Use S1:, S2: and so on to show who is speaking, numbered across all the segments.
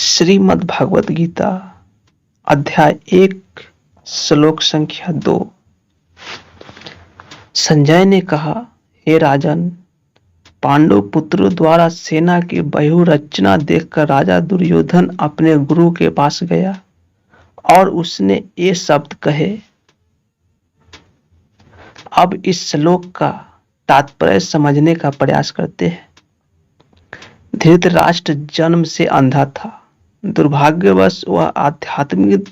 S1: श्रीमद् भगवत गीता अध्याय 1 श्लोक संख्या 2। संजय ने कहा, हे राजन, पांडु पुत्रों द्वारा सेना की व्यूहरचना देखकर राजा दुर्योधन अपने गुरु के पास गया और उसने ये शब्द कहे। अब इस श्लोक का तात्पर्य समझने का प्रयास करते हैं। धृतराष्ट्र जन्म से अंधा था। दुर्भाग्यवश वह आध्यात्मिक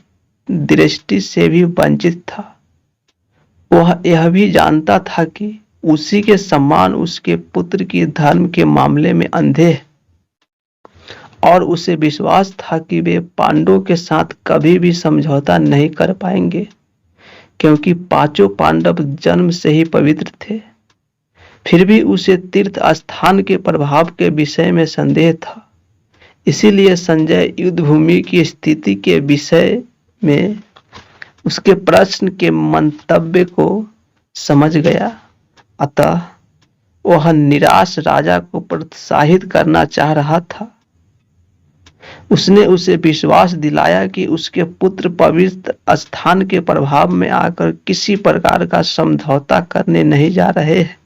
S1: दृष्टि से भी वंचित था। वह यह भी जानता था कि उसी के समान उसके पुत्र की धर्म के मामले में अंधे हैं और उसे विश्वास था कि वे पांडवों के साथ कभी भी समझौता नहीं कर पाएंगे, क्योंकि पांचों पांडव जन्म से ही पवित्र थे। फिर भी उसे तीर्थ स्थान के प्रभाव के विषय में संदेह था। इसीलिए संजय युद्ध भूमि की स्थिति के विषय में उसके प्रश्न के मंतव्य को समझ गया। अतः वह निराश राजा को प्रोत्साहित करना चाह रहा था। उसने उसे विश्वास दिलाया कि उसके पुत्र पवित्र स्थान के प्रभाव में आकर किसी प्रकार का समझौता करने नहीं जा रहे हैं।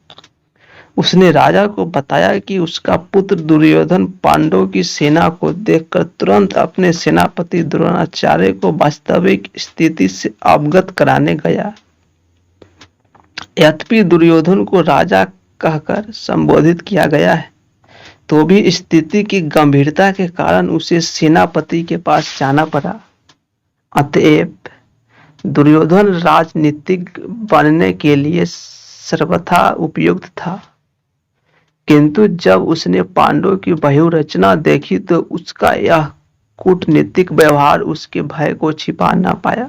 S1: उसने राजा को बताया कि उसका पुत्र दुर्योधन पांडवों की सेना को देखकर तुरंत अपने सेनापति द्रोणाचार्य को वास्तविक स्थिति से अवगत कराने गया। यद्यपि दुर्योधन को राजा कहकर संबोधित किया गया है, तो भी स्थिति की गंभीरता के कारण उसे सेनापति के पास जाना पड़ा। अतएव दुर्योधन राजनीतिज्ञ बनने के लिए सर्वथा उपयुक्त था, किंतु जब उसने पांडवों की व्यूहरचना देखी तो उसका यह कूटनीतिक व्यवहार उसके भय को छिपा न पाया।